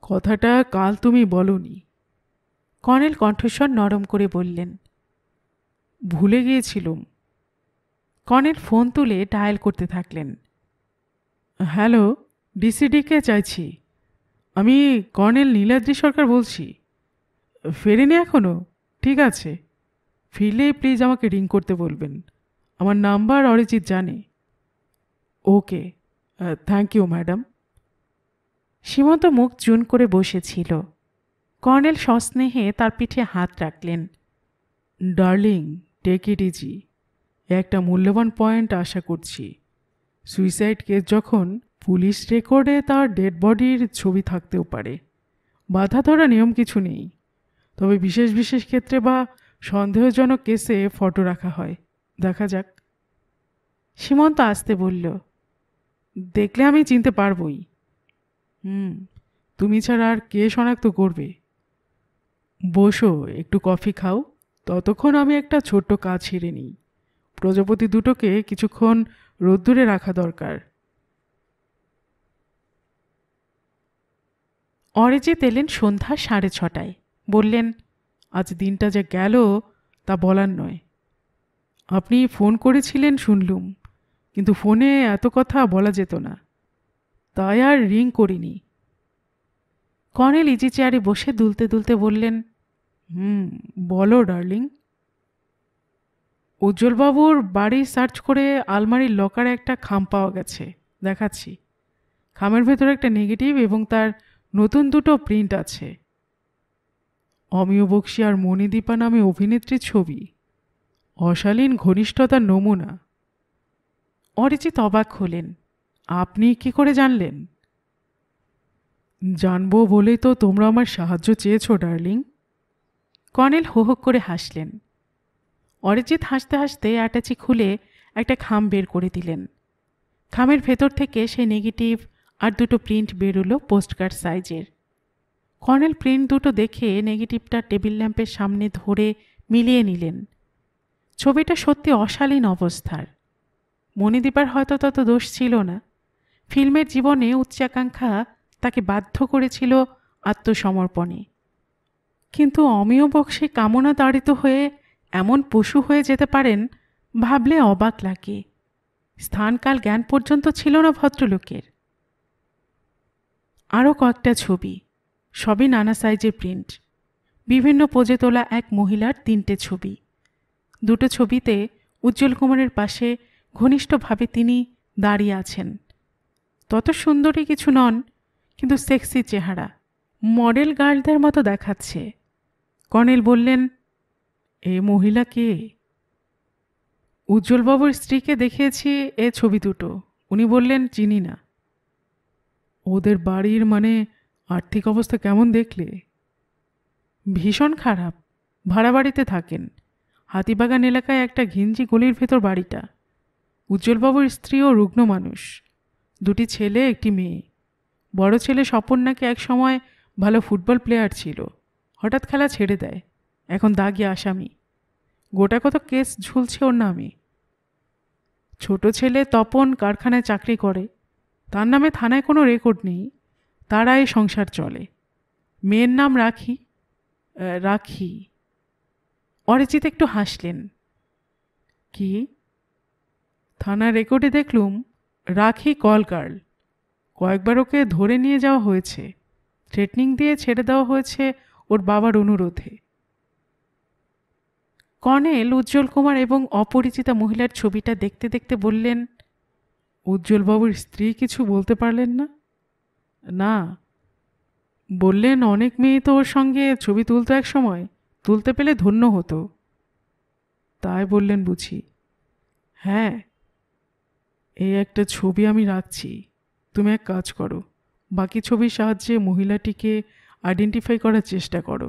কথাটা কাল তুমি বলনি। কর্নেল কণ্ঠস্বর নরম করে বললেন। ভুলে গিয়েছিলুম। কর্নেল ফোন তুলে ডায়াল করতে থাকলেন। হ্যালো, ডিসিডিকে চাইছি। আমি কর্নেল নীলাদ্রি সরকার বলছি। ফেরেনি এখনও? ঠিক আছে, ফিরলেই প্লিজ আমাকে রিং করতে বলবেন। আমার নাম্বার অরিজিৎ জানে। ওকে, থ্যাংক ইউ ম্যাডাম। সীমন্ত মুখ চুন করে বসেছিল। কর্নেল সস্নেহে তার পিঠে হাত রাখলেন। Darling, take it easy. একটা মূল্যবান পয়েন্ট আশা করছি। সুইসাইড কেস যখন, পুলিশ রেকর্ডে তার ডেড বডির ছবি থাকতেও পারে। বাধা ধরা নিয়ম কিছু নেই, তবে বিশেষ বিশেষ ক্ষেত্রে বা সন্দেহজনক কেসে ফটো রাখা হয়। দেখা যাক। সীমন্ত আসতে বলল। দেখলে আমি চিনতে পারবই। তুমি ছাড়া আর কে শনাক্ত করবে? বসো, একটু কফি খাও। ততক্ষণ আমি একটা ছোট্ট কাজ সেরে নিই। প্রজাপতি দুটোকে কিছুক্ষণ রোদ্দুরে রাখা দরকার। অরিজিৎ এলেন সন্ধ্যা 6:30। বললেন, আজ দিনটা যে গেল তা বলার নয়। আপনি ফোন করেছিলেন শুনলুম, কিন্তু ফোনে এত কথা বলা যেত না, তাই আর রিং করিনি। কর্নেল ইজি চেয়ারে বসে দুলতে দুলতে বললেন, বলো ডার্লিং। উজ্জ্বলবাবুর বাড়ি সার্চ করে আলমারির লকারে একটা খাম পাওয়া গেছে, দেখাচ্ছি। খামের ভেতরে একটা নেগেটিভ এবং তার নতুন দুটো প্রিন্ট আছে। অমিয় বক্সী আর মণিদীপা নামে অভিনেত্রীর ছবি। অশালীন ঘনিষ্ঠতার নমুনা। অরিজিৎ অবাক হলেন। আপনি কি করে জানলেন? জানবো বলেই তো তোমরা আমার সাহায্য চেয়েছো ডার্লিং। কর্নেল হো হো করে হাসলেন। অরিজিৎ হাসতে হাসতে অ্যাটাচি খুলে একটা খাম বের করে দিলেন। খামের ভেতর থেকে সেই নেগেটিভ আর দুটো প্রিন্ট বেরোলো পোস্টকার্ড সাইজের। কর্নেল প্রিন্ট দুটো দেখে নেগেটিভটা টেবিল ল্যাম্পের সামনে ধরে মিলিয়ে নিলেন। ছবিটা সত্যি অশালীন অবস্থার। মণিদীপার হয়তো তত দোষ ছিল না। ফিল্মের জীবনে উচ্চাকাঙ্ক্ষা তাকে বাধ্য করেছিল আত্মসমর্পণে। কিন্তু অমিয় বক্সী কামনা তাড়িত হয়ে এমন পশু হয়ে যেতে পারেন ভাবলে অবাক লাগে। স্থানকাল জ্ঞান পর্যন্ত ছিল না ভদ্রলোকের। আরও কয়েকটা ছবি, সবই নানা সাইজের প্রিন্ট। বিভিন্ন পোজে তোলা এক মহিলার 3টে ছবি। দুটো ছবিতে উজ্জ্বল কুমারের পাশে ঘনিষ্ঠভাবে তিনি দাঁড়িয়ে আছেন। তত সুন্দরী কিছু নন, কিন্তু সেক্সি চেহারা, মডেল গার্লদের মতো দেখাচ্ছে। কর্নেল বললেন, এ মহিলা কে? উজ্জ্বলবাবুর স্ত্রীকে দেখিয়েছি এ ছবি দুটো। উনি বললেন, চিনি না। ওদের বাড়ির আর্থিক অবস্থা কেমন দেখলে? ভীষণ খারাপ। ভাড়া বাড়িতে থাকেন। হাতিবাগান এলাকায় একটা ঘিঞ্জি গলির ভেতর বাড়িটা। উজ্জ্বলবাবুর স্ত্রীও রুগ্ন মানুষ। দুটি ছেলে, একটি মেয়ে। বড় ছেলে স্বপন নাকি এক সময় ভালো ফুটবল প্লেয়ার ছিল, হঠাৎ খেলা ছেড়ে দেয়, এখন দাগি আসামি। গোটা কত কেস ঝুলছে ওর নামে। ছোট ছেলে তপন কারখানায় চাকরি করে, তার নামে থানায় কোনো রেকর্ড নেই, তারা এই সংসার চলে। মেয়ের নাম রাখি। রাখি। অরিজিৎ একটু হাসলেন। কি? থানার রেকর্ডে দেখলুম রাখি কল গার্ল। কয়েকবার ওকে ধরে নিয়ে যাওয়া হয়েছে, থ্রেটনিং দিয়ে ছেড়ে দেওয়া হয়েছে ওর বাবার অনুরোধে। কর্নেল উজ্জ্বল কুমার এবং অপরিচিতা মহিলার ছবিটা দেখতে দেখতে বললেন, উজ্জ্বলবাবুর স্ত্রী কিছু বলতে পারলেন না? না। বললেন, অনেক মেয়ে তো ওর সঙ্গে ছবি তুলতো এক সময়, তুলতে পেলে ধন্য হতো। তাই বললেন বুঝি? হ্যাঁ। এই একটা ছবি আমি রাখছি, তুমি এক কাজ করো, বাকি ছবির সাহায্যে মহিলাটিকে আইডেন্টিফাই করার চেষ্টা করো।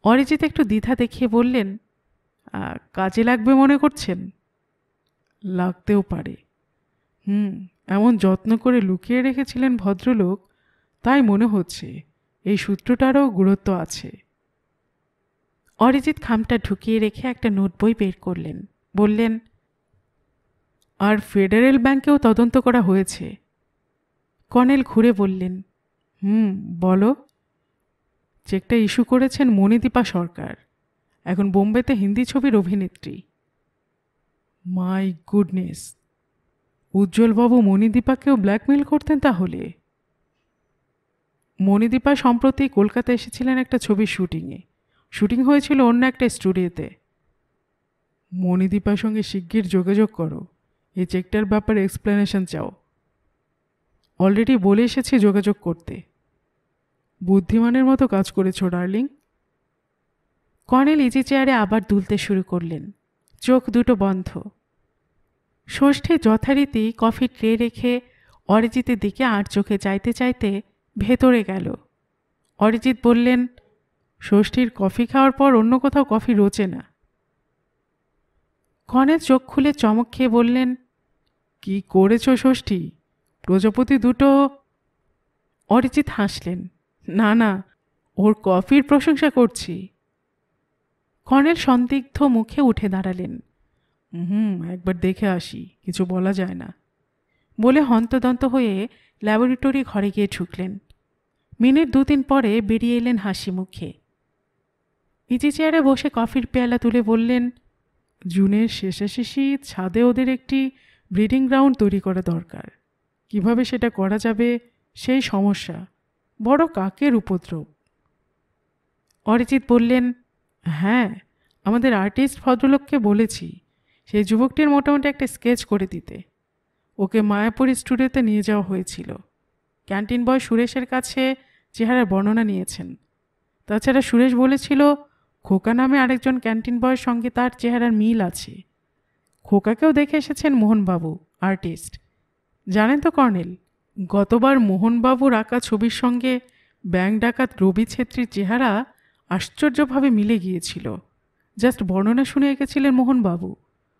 অরিজিৎ একটু দ্বিধা দেখিয়ে বললেন, কাজে লাগবে মনে করছেন? লাগতেও পারে। এমন যত্ন করে লুকিয়ে রেখেছিলেন ভদ্রলোক, তাই মনে হচ্ছে এই সূত্রটারও গুরুত্ব আছে। অরিজিৎ খামটা ঢুকিয়ে রেখে একটা নোট বই বের করলেন, বললেন, আর ফেডারেল ব্যাংকেও তদন্ত করা হয়েছে। কর্নেল ঘুরে বললেন, বলো। চেকটা ইস্যু করেছেন মণিদীপা সরকার, এখন বোম্বেতে হিন্দি ছবির অভিনেত্রী। My goodness! উজ্জ্বলবাবু মণিদীপাকেও ব্ল্যাকমেল করতেন তাহলে? মণিদীপা সম্প্রতি কলকাতা এসেছিলেন একটা ছবির শুটিংয়ে। শুটিং হয়েছিল অন্য একটা স্টুডিওতে। মণিদীপার সঙ্গে শিগগির যোগাযোগ করো, এই চেকটার ব্যাপারে এক্সপ্লেনেশন চাও। অলরেডি বলে এসেছি যোগাযোগ করতে। বুদ্ধিমানের মতো কাজ করেছো ডার্লিং। কর্নেল ইজি চেয়ারে আবার দুলতে শুরু করলেন, চোখ দুটো বন্ধ। ষষ্ঠী যথারীতি কফি ট্রে রেখে অরিজিতের দিকে আর চোখে চাইতে চাইতে ভেতরে গেল। অরিজিৎ বললেন, ষষ্ঠীর কফি খাওয়ার পর অন্য কোথাও কফি রোচে না। কর্নেল চোখ খুলে চমক খেয়ে বললেন, কি করেছ ষষ্ঠী? প্রজাপতি দুটো? অরিজিৎ হাসলেন, না না, ওর কফির প্রশংসা করছি। কর্নেল সন্দিগ্ধ মুখে উঠে দাঁড়ালেন। একবার দেখে আসি, কিছু বলা যায় না বলে হন্তদন্ত হয়ে ল্যাবরেটরি ঘরে গিয়ে ঢুকলেন। মিনিট 2-3 পরে বেরিয়ে এলেন হাসি মুখে। ইজি চেয়ারে বসে কফির পেয়ালা তুলে বললেন, জুনের শেষাশেষি ছাদে ওদের একটি ব্রিডিং গ্রাউন্ড তৈরি করা দরকার। কিভাবে সেটা করা যাবে সেই সমস্যা, বড় কাকের উপদ্রব। অরিজিৎ বললেন, হ্যাঁ, আমাদের আর্টিস্ট ভদ্রলোককে বলেছি সেই যুবকটির মোটামুটি একটা স্কেচ করে দিতে। ওকে মায়াপুরী স্টুডিওতে নিয়ে যাওয়া হয়েছিল। ক্যান্টিন বয় সুরেশের কাছে চেহারার বর্ণনা নিয়েছেন। তাছাড়া সুরেশ বলেছিল খোকা নামে আরেকজন ক্যান্টিন বয়ের সঙ্গে তার চেহারার মিল আছে। খোকাকেও দেখে এসেছেন মোহনবাবু, আর্টিস্ট। জানেন তো কর্নেল, গতবার মোহনবাবুর আঁকা ছবির সঙ্গে ব্যাংক ডাকাত রবি ছেত্রীর চেহারা আশ্চর্যভাবে মিলে গিয়েছিল। জাস্ট বর্ণনা শুনে এঁকেছিলেন মোহনবাবু।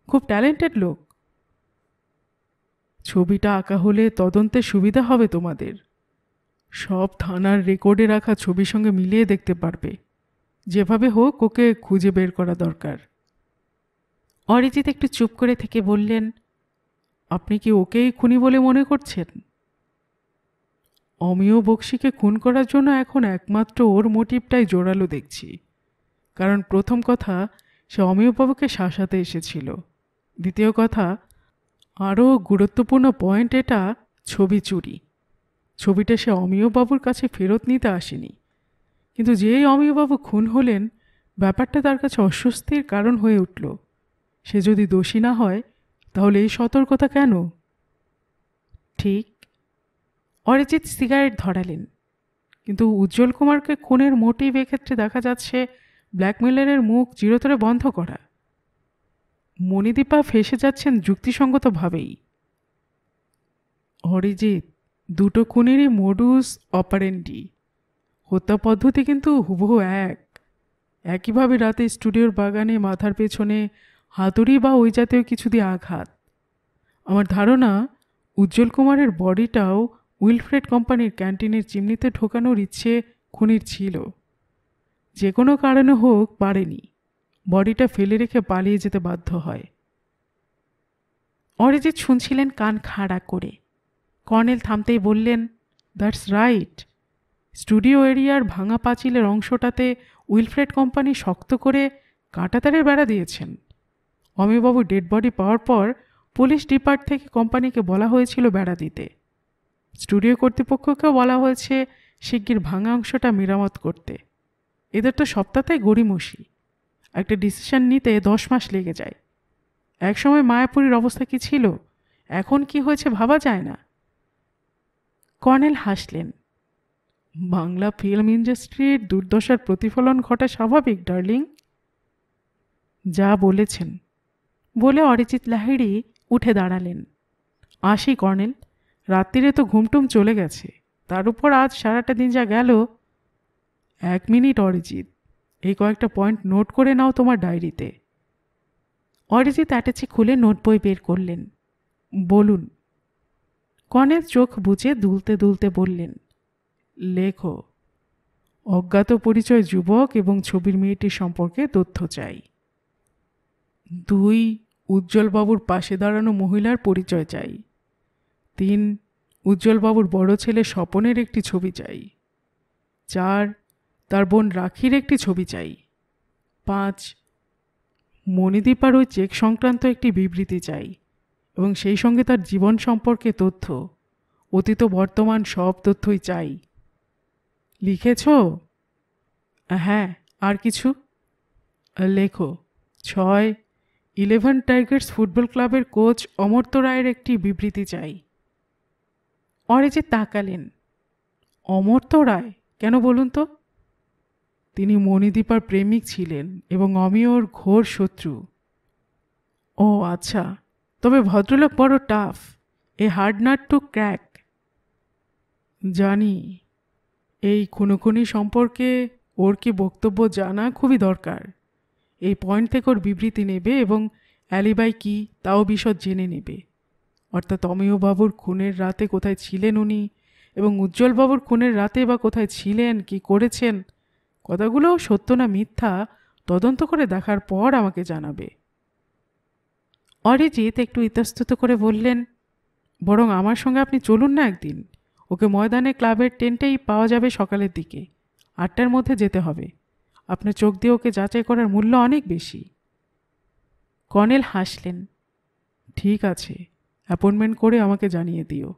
খুব ট্যালেন্টেড লোক। ছবিটা আঁকা হলে তদন্তে সুবিধা হবে তোমাদের। সব থানার রেকর্ডে রাখা ছবির সঙ্গে মিলিয়ে দেখতে পারবে। যেভাবে হোক ওকে খুঁজে বের করা দরকার। অরিজিৎ একটু চুপ করে থেকে বললেন, আপনি কি ওকেই খুনি বলে মনে করছেন? অমিয় বক্সিকে খুন করার জন্য এখন একমাত্র ওর মোটিভটাই জোরালো দেখছি। কারণ প্রথম কথা, সে অমিয়বাবুকে শাসাতে এসেছিল। দ্বিতীয় কথা, আরও গুরুত্বপূর্ণ পয়েন্ট, এটা ছবি চুরি। ছবিটা সে অমিয়বাবুর কাছে ফেরত নিতে আসেনি। কিন্তু যেই অমিয়বাবু খুন হলেন, ব্যাপারটা তার কাছে অস্বস্তির কারণ হয়ে উঠল। সে যদি দোষী না হয়, তাহলে এই সতর্কতা কেন? ঠিক। অরিজিৎ সিগারেট ধরালেন। কিন্তু উজ্জ্বল কুমারকে খুনের মোটিভ এক্ষেত্রে দেখা যাচ্ছে ব্ল্যাকমেলারের মুখ চিরতরে বন্ধ করা। মণিদীপা ফেঁসে যাচ্ছেন যুক্তিসঙ্গতভাবেই। অরিজিৎ, দুটো খুনেরই মোডুস অপারেন্ডি, হত্যা পদ্ধতি কিন্তু হুবহু একইভাবে রাতে স্টুডিওর বাগানে মাথার পেছনে হাতুড়ি বা ওই জাতীয় কিছু দিয়ে আঘাত। আমার ধারণা উজ্জ্বল কুমারের বডিটাও উইলফ্রেড কোম্পানির ক্যান্টিনের চিমনিতে ঢোকানোর ইচ্ছে খুনির ছিল। যে কোনো কারণে হোক পারেনি, বডিটা ফেলে রেখে পালিয়ে যেতে বাধ্য হয়। অরিজিৎ শুনছিলেন কান খাড়া করে। কর্নেল থামতেই বললেন, দ্যাটস রাইট। স্টুডিও এরিয়ার ভাঙা পাঁচিলের অংশটাতে উইলফ্রেড কোম্পানি শক্ত করে কাঁটাতারের বেড়া দিয়েছেন। অমিয়বাবু ডেড বডি পাওয়ার পর পুলিশ ডিপার্ট থেকে কোম্পানিকে বলা হয়েছিল বেড়া দিতে। স্টুডিও কর্তৃপক্ষকেও বলা হয়েছে শিগগির ভাঙা অংশটা মেরামত করতে। এদের তো সপ্তাহে গড়িমসি, একটা ডিসিশন নিতে 10 মাস লেগে যায়। একসময় মায়াপুরীর অবস্থা কি ছিল, এখন কি হয়েছে ভাবা যায় না। কর্নেল হাসলেন। বাংলা ফিল্ম ইন্ডাস্ট্রির দুর্দশার প্রতিফলন ঘটা স্বাভাবিক ডার্লিং। যা বলেছেন, বলে অরিজিৎ লাহিড়ী উঠে দাঁড়ালেন। আসি কর্নেল, রাত্রিরে তো ঘুমটুম চলে গেছে, তার উপর আজ সারাটা দিন যা গেল। 1 মিনিট অরিজিৎ, এই কয়েকটা পয়েন্ট নোট করে নাও তোমার ডায়েরিতে। অরিজিৎ অ্যাটাচি খুলে নোট বই বের করলেন। বলুন। কর্নেল চোখ বুজে দুলতে দুলতে বললেন, লেখো। অজ্ঞাত পরিচয় যুবক এবং ছবির মেয়েটির সম্পর্কে তথ্য চাই। 2, উজ্জ্বলবাবুর পাশে দাঁড়ানো মহিলার পরিচয় চাই। 3, উজ্জ্বলবাবুর বড় ছেলে স্বপনের একটি ছবি চাই। 4, তার বোন রাখির একটি ছবি চাই। 5, মণিদীপার ওই চেক সংক্রান্ত একটি বিবৃতি চাই এবং সেই সঙ্গে তার জীবন সম্পর্কে তথ্য, অতীত বর্তমান সব তথ্যই চাই। লিখেছ? হ্যাঁ, আর কিছু? লেখো। 6, 11 টাইগার্স ফুটবল ক্লাবের কোচ অমর্ত্য রায়ের একটি বিবৃতি চাই। অরিজিৎ তাকালেন। অমর্ত্য রায় কেন বলুন তো? তিনি মণিদীপার প্রেমিক ছিলেন এবং অমিয়র ঘোর শত্রু। ও আচ্ছা, তবে ভদ্রলোক বড় টাফ, এ হার্ড নাট টু ক্র্যাক। জানি। এই খুনোখুনি সম্পর্কে ওর কি বক্তব্য জানা খুবই দরকার। এই পয়েন্ট থেকে ওর বিবৃতি নেবে এবং অ্যালিবাই কি তাও বিশদ জেনে নেবে। অর্থাৎ অমিয়বাবুর খুনের রাতে কোথায় ছিলেন উনি, এবং উজ্জ্বলবাবুর খুনের রাতে বা কোথায় ছিলেন, কি করেছেন, কথাগুলো সত্য না মিথ্যা তদন্ত করে দেখার পর আমাকে জানাবে। অরিজিৎ একটু ইতস্তত করে বললেন, বরং আমার সঙ্গে আপনি চলুন না একদিন। ওকে ময়দানে ক্লাবের টেন্টেই পাওয়া যাবে সকালের দিকে। 8টার মধ্যে যেতে হবে। আপনার চোখ দিয়ে ওকে যাচাই করার মূল্য অনেক বেশি। কর্নেল হাসলেন। ঠিক আছে, অ্যাপয়েন্টমেন্ট করে আমাকে জানিয়ে দিও।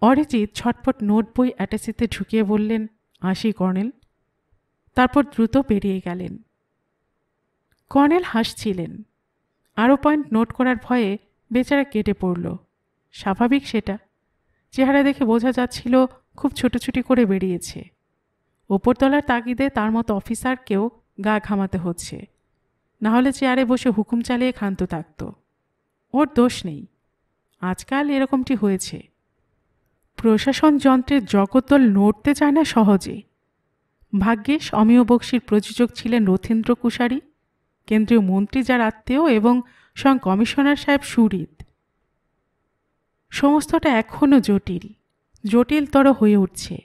অরিজিৎ ছটপট নোট বই অ্যাটাচিতে ঢুকিয়ে বললেন, আসি কর্নেল। তারপর দ্রুত বেরিয়ে গেলেন। কর্নেল হাসছিলেন। আরও পয়েন্ট নোট করার ভয়ে বেচারা কেটে পড়ল। স্বাভাবিক সেটা। চেহারা দেখে বোঝা যাচ্ছিল খুব ছুটোছুটি করে বেরিয়েছে। ওপরতলার তাগিদে তার মতো অফিসারকেও গা ঘামাতে হচ্ছে, নাহলে চেয়ারে বসে হুকুম চালিয়ে ক্ষান্ত থাকত। ওর দোষ নেই, আজকাল এরকমটি হয়েছে। প্রশাসন যন্ত্রের জগদ্দল নড়তে চায় না সহজে। ভাগ্যিস অমিয় বক্সির প্রযোজক ছিলেন রথীন্দ্র কুশারি, কেন্দ্রীয় মন্ত্রী যার আত্মীয়, এবং স্বয়ং কমিশনার সাহেব সুরিত। সমস্তটা এখনও জটিলতর হয়ে উঠছে।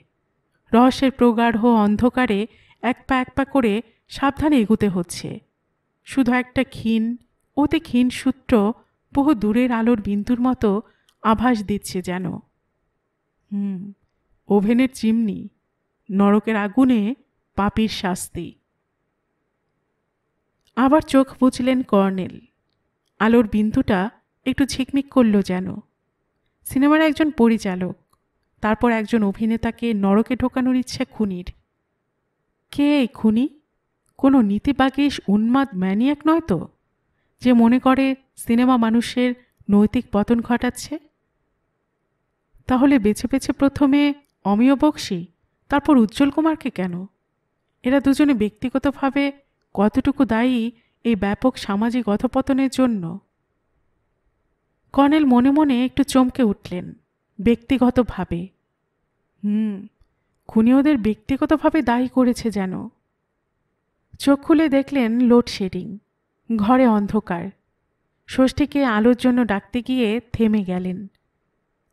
রহস্যের প্রগাঢ় অন্ধকারে এক পা করে সাবধানে এগুতে হচ্ছে। শুধু একটা অতি ক্ষীণ সূত্র বহু দূরের আলোর বিন্দুর মতো আভাস দিচ্ছে যেন। ওভেনের চিমনি, নরকের আগুনে পাপীর শাস্তি। আবার চোখ বুঝলেন কর্নেল। আলোর বিন্দুটা একটু ঝিকমিক করল যেন। সিনেমার একজন পরিচালক, তারপর একজন অভিনেতাকে নরকে ঢোকানোর ইচ্ছে খুনির। কে এই খুনি? কোনো নীতিবাগীশ উন্মাদ ম্যানিয়াক নয় তো, যে মনে করে সিনেমা মানুষের নৈতিক পতন ঘটাচ্ছে? তাহলে বেছে বেছে প্রথমে অমিয় বক্সী তারপর উজ্জ্বল কুমারকে কেন? এরা দুজনে ব্যক্তিগতভাবে কতটুকু দায়ী এই ব্যাপক সামাজিক অধপতনের জন্য? কর্নেল মনে মনে একটু চমকে উঠলেন। ব্যক্তিগতভাবে? খুনি ওদের ব্যক্তিগতভাবে দায়ী করেছে যেন। চোখ খুলে দেখলেন লোডশেডিং, ঘরে অন্ধকার। ষষ্ঠীকে আলোর জন্য ডাকতে গিয়ে থেমে গেলেন।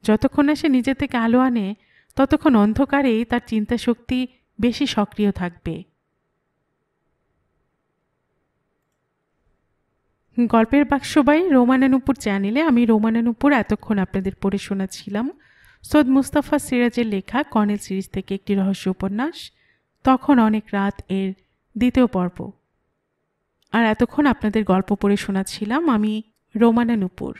যতক্ষণ না সে নিজে থেকে আলো আনে ততক্ষণ অন্ধকারেই তার চিন্তাশক্তি বেশি সক্রিয় থাকবে। গল্পের বাক্সবাই রোমানানুপুর চ্যানেলে আমি রোমানানুপুর এতক্ষণ আপনাদের পড়ে শোনাচ্ছিলাম সৈয়দ মুস্তাফা সিরাজের লেখা কর্নেল সিরিজ থেকে একটি রহস্য উপন্যাস তখন অনেক রাত এর দ্বিতীয় পর্ব। আর এতক্ষণ আপনাদের গল্প পড়ে শোনাচ্ছিলাম আমি রোমানানুপুর।